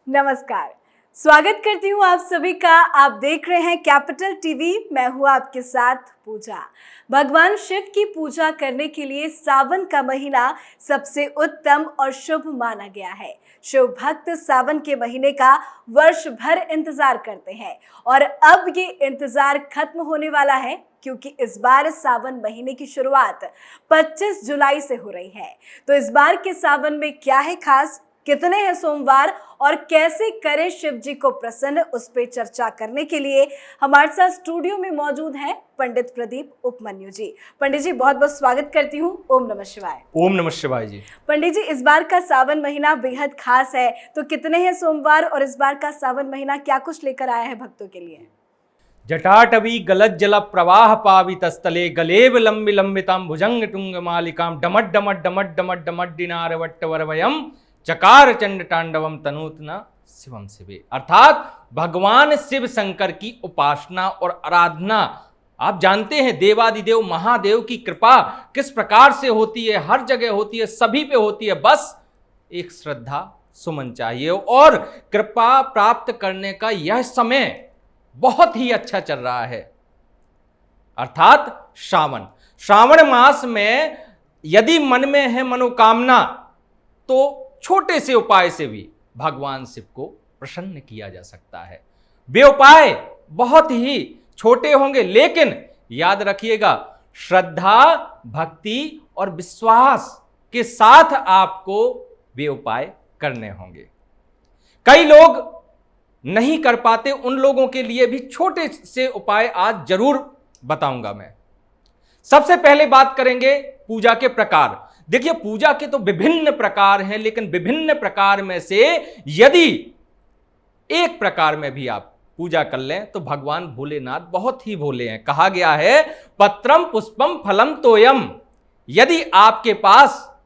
नमस्कार, स्वागत करती हूँ आप सभी का। आप देख रहे हैं कैपिटल टीवी। मैं हूँ आपके साथ पूजा। भगवान शिव की पूजा करने के लिए सावन का महीना सबसे उत्तम और शुभ माना गया है। शिव भक्त सावन के महीने का वर्ष भर इंतजार करते हैं और अब ये इंतजार खत्म होने वाला है, क्योंकि इस बार सावन महीने की शुरुआत 25 जुलाई से हो रही है। तो इस बार के सावन में क्या है खास, कितने हैं सोमवार और कैसे करें शिव जी को प्रसन्न, उस पे चर्चा करने के लिए हमारे साथ स्टूडियो में मौजूद हैं पंडित प्रदीप उपमन्यु जी। पंडित जी बहुत बहुत स्वागत करती हूँ। ओम नमः शिवाय। ओम नमः शिवाय जी। पंडित जी, इस बार का सावन महीना बेहद खास है, तो कितने हैं सोमवार और इस बार का सावन महीना क्या कुछ लेकर आया है भक्तों के लिए? जटाटवी गलत जल प्रवाह पावितस्थले गलेव लंबि लंबिताम भुजंग टुंग मालिकाम डमट डमट डमट डमट डमट डिनार वट्टवरवयम चकार चंड तांडवम तनूतना शिवम शिवे। अर्थात भगवान शिव शंकर की उपासना और आराधना। आप जानते हैं देवादिदेव महादेव की कृपा किस प्रकार से होती है, हर जगह होती है, सभी पे होती है। बस एक श्रद्धा सुमन चाहिए और कृपा प्राप्त करने का यह समय बहुत ही अच्छा चल रहा है। अर्थात श्रावण मास में यदि मन में है मनोकामना तो छोटे से उपाय से भी भगवान शिव को प्रसन्न किया जा सकता है। वे उपाय बहुत ही छोटे होंगे, लेकिन याद रखिएगा श्रद्धा, भक्ति और विश्वास के साथ आपको वे उपाय करने होंगे। कई लोग नहीं कर पाते, उन लोगों के लिए भी छोटे से उपाय आज जरूर बताऊंगा मैं। सबसे पहले बात करेंगे पूजा के प्रकार। देखिए, पूजा के तो विभिन्न प्रकार हैं, लेकिन विभिन्न प्रकार में से यदि एक प्रकार में भी आप पूजा कर लें तो भगवान भोलेनाथ बहुत ही भोले हैं। कहा गया है पत्रम पुष्पम फलम तोयम। यदि आपके पास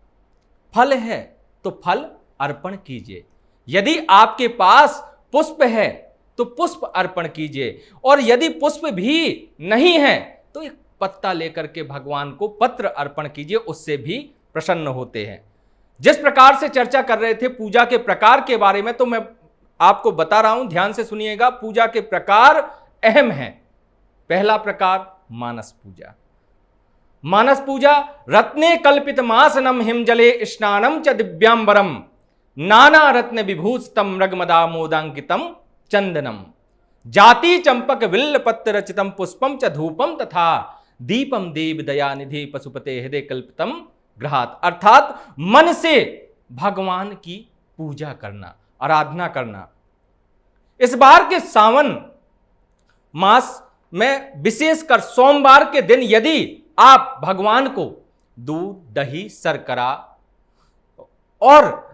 फल है तो फल अर्पण कीजिए, यदि आपके पास पुष्प है तो पुष्प अर्पण कीजिए, और यदि पुष्प भी नहीं है तो एक पत्ता लेकर के भगवान को पत्र अर्पण कीजिए, उससे भी प्रसन्न होते हैं। जिस प्रकार से चर्चा कर रहे थे पूजा के प्रकार के बारे में, तो मैं आपको बता रहा हूं, ध्यान से सुनिएगा। पूजा के प्रकार अहम हैं। पहला प्रकार मानस पूजा। मानस पूजा रत्ने कल्पित मासनम हिमजले स्नानम च दिव्यांबरम नाना रत्न विभूषितम रगमदामोदांकितम चंदनम जाति चंपक विल्ल पत्र रचितम पुष्पम च धूपम तथा दीपम देव दयानिधि पशुपते हृदय कल्पितम ग्रहात। अर्थात मन से भगवान की पूजा करना, आराधना करना। इस बार के सावन मास में विशेषकर सोमवार के दिन यदि आप भगवान को दूध, दही, शर्करा और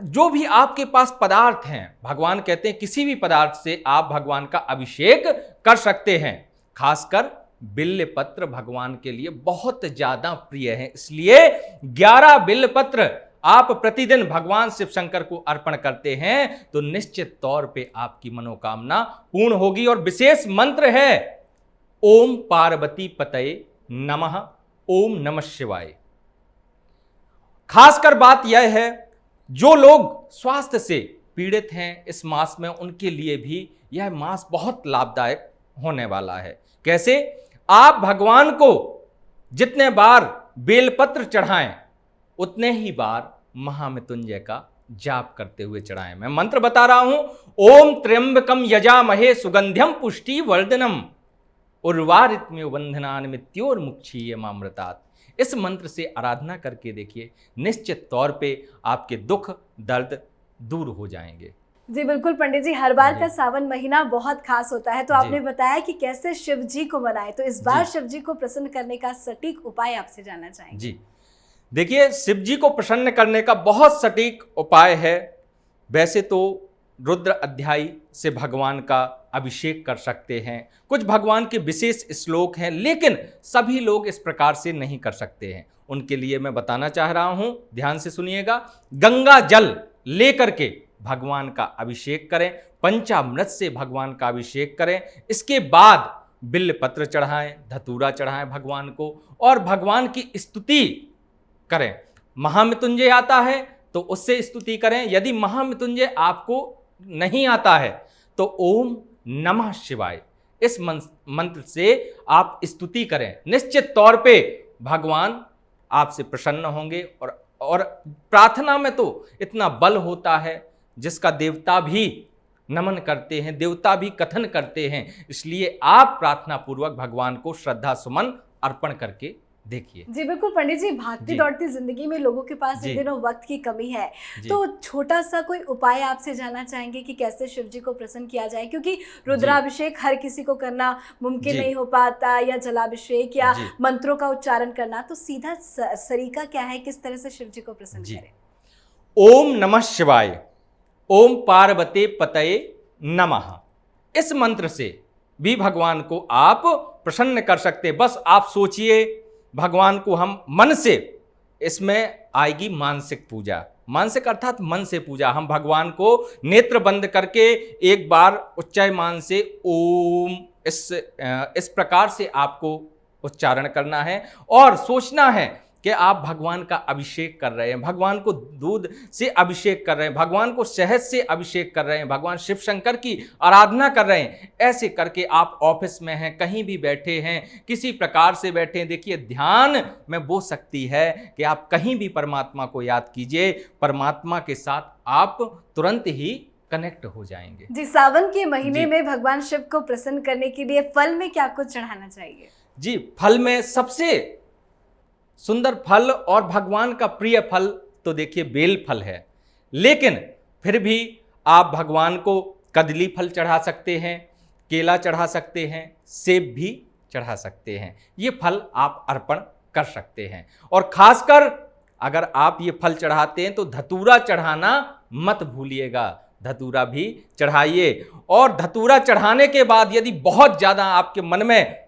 जो भी आपके पास पदार्थ हैं, भगवान कहते हैं किसी भी पदार्थ से आप भगवान का अभिषेक कर सकते हैं। खासकर बिल्व पत्र भगवान के लिए बहुत ज्यादा प्रिय है, इसलिए 11 बिल्व पत्र आप प्रतिदिन भगवान शिव शंकर को अर्पण करते हैं तो निश्चित तौर पे आपकी मनोकामना पूर्ण होगी। और विशेष मंत्र है ओम पार्वती पतये नमः, ओम नमः शिवाय। खासकर बात यह है जो लोग स्वास्थ्य से पीड़ित हैं इस मास में, उनके लिए भी यह मास बहुत लाभदायक होने वाला है। कैसे? आप भगवान को जितने बार बेलपत्र चढ़ाएं उतने ही बार महामृत्युंजय का जाप करते हुए चढ़ाएं। मैं मंत्र बता रहा हूं, ओम त्र्यंबकम यजामहे सुगंध्यम पुष्टि वर्धनम उर्वारित्म्यो बंधनान मृत्योर्मुक्षीयमामृतात्। इस मंत्र से आराधना करके देखिए, निश्चित तौर पे आपके दुख दर्द दूर हो जाएंगे। जी बिल्कुल पंडित जी, हर बार का सावन महीना बहुत खास होता है, तो आपने बताया कि कैसे शिव जी को मनाएं, तो इस बार शिव जी को प्रसन्न करने का सटीक उपाय आपसे जानना चाहेंगे। जी देखिए, शिव जी को प्रसन्न करने का बहुत सटीक उपाय है। वैसे तो रुद्र अध्याय से भगवान का अभिषेक कर सकते हैं, कुछ भगवान के विशेष श्लोक हैं, लेकिन सभी लोग इस प्रकार से नहीं कर सकते हैं। उनके लिए मैं बताना चाह रहा हूं, ध्यान से सुनिएगा। गंगा जल लेकर के भगवान का अभिषेक करें, पंचामृत से भगवान का अभिषेक करें, इसके बाद बिल्व पत्र चढ़ाएं, धतूरा चढ़ाएं भगवान को, और भगवान की स्तुति करें। महामृत्युंजय आता है तो उससे स्तुति करें। यदि महामृत्युंजय आपको नहीं आता है तो ओम नमः शिवाय इस मंत्र से आप स्तुति करें, निश्चित तौर पे भगवान आपसे प्रसन्न होंगे। और प्रार्थना में तो इतना बल होता है जिसका देवता भी नमन करते हैं, देवता भी कथन करते हैं। इसलिए आप प्रार्थना पूर्वक भगवान को श्रद्धा सुमन अर्पण करके देखिए। जी बिल्कुल पंडित जी, भागती दौड़ती जिंदगी में लोगों के पास इन दिनों वक्त की कमी है, तो छोटा सा कोई उपाय आपसे जानना चाहेंगे कि कैसे शिव जी को प्रसन्न किया जाए, क्योंकि रुद्राभिषेक हर किसी को करना मुमकिन नहीं हो पाता, या जलाभिषेक या मंत्रों का उच्चारण करना, तो सीधा सरीका क्या है, किस तरह से शिव जी को प्रसन्न करें? ओम नमः शिवाय, ओम पार्वते पतये नमः, इस मंत्र से भी भगवान को आप प्रसन्न कर सकते। बस आप सोचिए, भगवान को हम मन से, इसमें आएगी मानसिक पूजा, मानसिक अर्थात मन से पूजा। हम भगवान को नेत्र बंद करके एक बार उच्चायमान से ओम इस प्रकार से आपको उच्चारण करना है और सोचना है कि आप भगवान का अभिषेक कर रहे हैं, भगवान को दूध से अभिषेक कर रहे हैं, भगवान को शहद से अभिषेक कर रहे हैं, भगवान शिव शंकर की आराधना कर रहे हैं। ऐसे करके आप ऑफिस में हैं, कहीं भी बैठे हैं, किसी प्रकार से बैठे हैं, देखिए ध्यान में वो शक्ति है कि आप कहीं भी परमात्मा को याद कीजिए, परमात्मा के साथ आप तुरंत ही कनेक्ट हो जाएंगे। जी, सावन के महीने में भगवान शिव को प्रसन्न करने के लिए फल में क्या कुछ चढ़ाना चाहिए? जी, फल में सबसे सुंदर फल और भगवान का प्रिय फल तो देखिए बेल फल है, लेकिन फिर भी आप भगवान को कदली फल चढ़ा सकते हैं, केला चढ़ा सकते हैं, सेब भी चढ़ा सकते हैं। ये फल आप अर्पण कर सकते हैं। और खासकर अगर आप ये फल चढ़ाते हैं तो धतूरा चढ़ाना मत भूलिएगा, धतूरा भी चढ़ाइए। और धतूरा चढ़ाने के बाद यदि बहुत ज़्यादा आपके मन में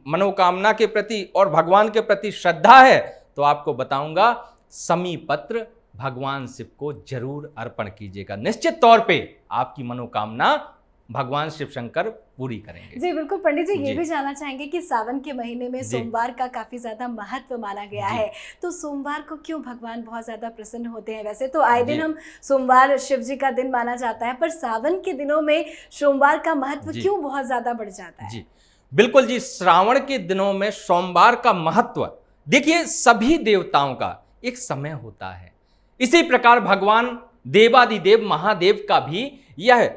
मनोकामना के प्रति और भगवान के प्रति श्रद्धा है तो आपको बताऊंगा, समी पत्र भगवान शिव को जरूर अर्पण कीजिएगा। निश्चित तौर पे आपकी मनोकामना भगवान शिव शंकर पूरी करेंगे। जी बिल्कुल पंडित जी, ये भी जानना चाहेंगे कि सावन के महीने में सोमवार का काफी ज्यादा महत्व माना गया है, तो सोमवार को क्यों भगवान बहुत ज्यादा प्रसन्न होते हैं? वैसे तो आए दिन हम सोमवार शिव जी का दिन माना जाता है, पर सावन के दिनों में सोमवार का महत्व क्यों बहुत ज्यादा बढ़ जाता है? बिल्कुल जी, श्रावण के दिनों में सोमवार का महत्व, देखिए सभी देवताओं का एक समय होता है। इसी प्रकार भगवान देवादिदेव महादेव का भी यह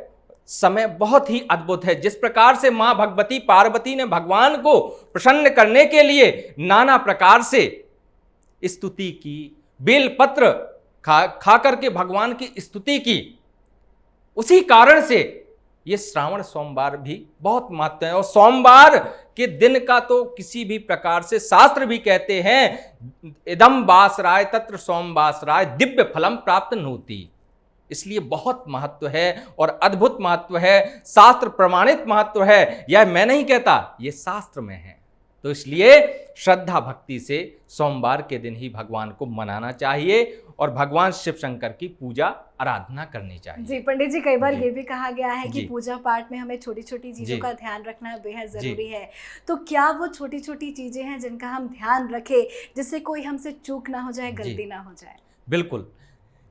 समय बहुत ही अद्भुत है। जिस प्रकार से मां भगवती पार्वती ने भगवान को प्रसन्न करने के लिए नाना प्रकार से स्तुति की, बेलपत्र खा करके भगवान की स्तुति की, उसी कारण से ये श्रावण सोमवार भी बहुत महत्व है। और सोमवार के दिन का तो किसी भी प्रकार से शास्त्र भी कहते हैं, इदम वासराय तत्र सोमवासराय दिव्य फलम प्राप्त नोति। इसलिए बहुत महत्व है और अद्भुत महत्व है, शास्त्र प्रमाणित महत्व है। यह मैं नहीं कहता, ये शास्त्र में है। तो इसलिए श्रद्धा भक्ति से सोमवार के दिन ही भगवान को मनाना चाहिए और भगवान शिव शंकर की पूजा आराधना करनी चाहिए। जी पंडित जी, कई बार ये भी कहा गया है कि पूजा पाठ में हमें छोटी छोटी चीजों का ध्यान रखना बेहद जरूरी है, तो क्या वो छोटी छोटी चीजें हैं जिनका हम ध्यान रखें जिससे कोई हमसे चूक ना हो जाए, गलती ना हो जाए? बिल्कुल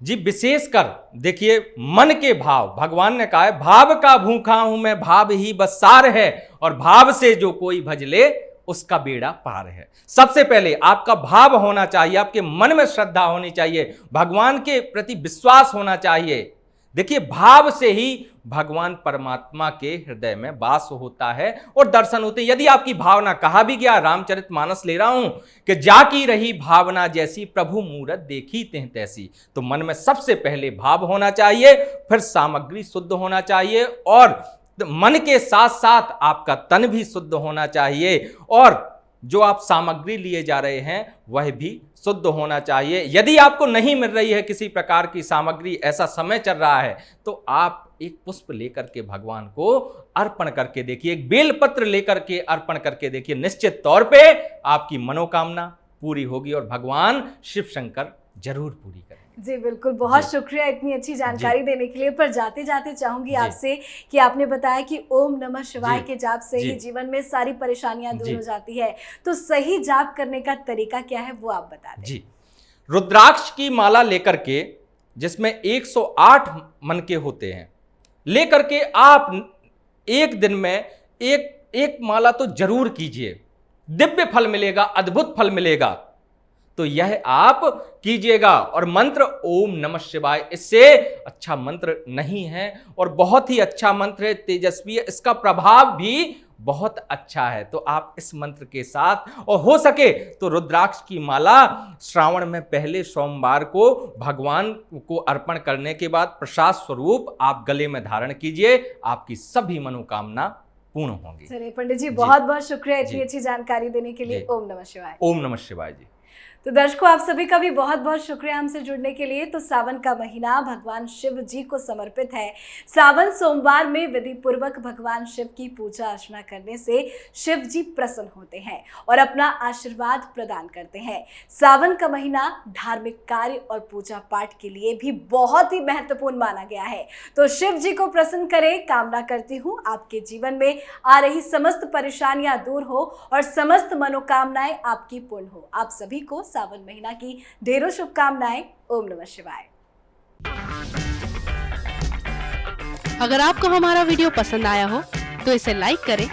जी, विशेषकर देखिए मन के भाव, भगवान ने कहा है भाव का भूखा हूं मैं, भाव ही बस सार है, और भाव से जो कोई भज ले उसका बेड़ा पार है। सबसे पहले आपका भाव होना चाहिए, आपके मन में श्रद्धा होनी चाहिए, भगवान के प्रति विश्वास होना चाहिए। देखिए भाव से ही भगवान परमात्मा के हृदय में वास होता है और दर्शन होते हैं। यदि आपकी भावना, कहा भी गया, रामचरितमानस ले रहा हूं कि जाकी रही भावना जैसी, प्रभु मूरत देखी तिह तैसी। तो मन में सबसे पहले भाव होना चाहिए, फिर सामग्री शुद्ध होना चाहिए, और मन के साथ साथ आपका तन भी शुद्ध होना चाहिए, और जो आप सामग्री लिए जा रहे हैं वह भी शुद्ध होना चाहिए। यदि आपको नहीं मिल रही है किसी प्रकार की सामग्री, ऐसा समय चल रहा है, तो आप एक पुष्प लेकर के भगवान को अर्पण करके देखिए, एक बेलपत्र लेकर के अर्पण करके देखिए, निश्चित तौर पे आपकी मनोकामना पूरी होगी और भगवान शिव शंकर जरूर पूरी करेंगे। जी बिल्कुल, बहुत शुक्रिया इतनी अच्छी जानकारी देने के लिए। पर जाते जाते चाहूंगी आपसे कि आपने बताया कि ओम नमः शिवाय के जाप से ही जीवन में सारी परेशानियां दूर हो जाती है, तो सही जाप करने का तरीका क्या है वो आप बता दें। जी, रुद्राक्ष की माला लेकर के, जिसमें 108 मनके होते हैं, लेकर के आप एक दिन में एक माला तो जरूर कीजिए, दिव्य फल मिलेगा, अद्भुत फल मिलेगा। तो यह आप कीजिएगा। और मंत्र ओम नमः शिवाय, इससे अच्छा मंत्र नहीं है और बहुत ही अच्छा मंत्र है, तेजस्वी है, इसका प्रभाव भी बहुत अच्छा है। तो आप इस मंत्र के साथ, और हो सके तो रुद्राक्ष की माला श्रावण में पहले सोमवार को भगवान को अर्पण करने के बाद प्रसाद स्वरूप आप गले में धारण कीजिए, आपकी सभी मनोकामना पूर्ण होंगी। चलिए पंडित जी, बहुत बहुत शुक्रिया इतनी अच्छी जानकारी देने के लिए। ओम नमः शिवाय। ओम नमः शिवाय जी। तो दर्शकों, आप सभी का भी बहुत बहुत शुक्रिया हमसे जुड़ने के लिए। तो सावन का महीना भगवान शिव जी को समर्पित है। सावन सोमवार में विधि पूर्वक भगवान शिव की पूजा अर्चना करने से शिव जी प्रसन्न होते हैं और अपना आशीर्वाद प्रदान करते हैं। सावन का महीना धार्मिक कार्य और पूजा पाठ के लिए भी बहुत ही महत्वपूर्ण माना गया है। तो शिव जी को प्रसन्न करें, कामना करती हूँ आपके जीवन में आ रही समस्त परेशानियां दूर हो और समस्त मनोकामनाएं आपकी पूर्ण हो। आप सभी को सावन महीना की ढेरों शुभकामनाएं। ओम नमः शिवाय। अगर आपको हमारा वीडियो पसंद आया हो तो इसे लाइक करें,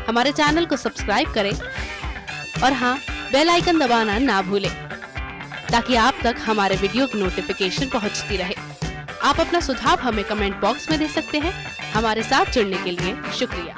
हमारे चैनल को सब्सक्राइब करें और हाँ, बेल आइकन दबाना ना भूलें ताकि आप तक हमारे वीडियो की नोटिफिकेशन पहुंचती रहे। आप अपना सुझाव हमें कमेंट बॉक्स में दे सकते हैं। हमारे साथ जुड़ने के लिए शुक्रिया।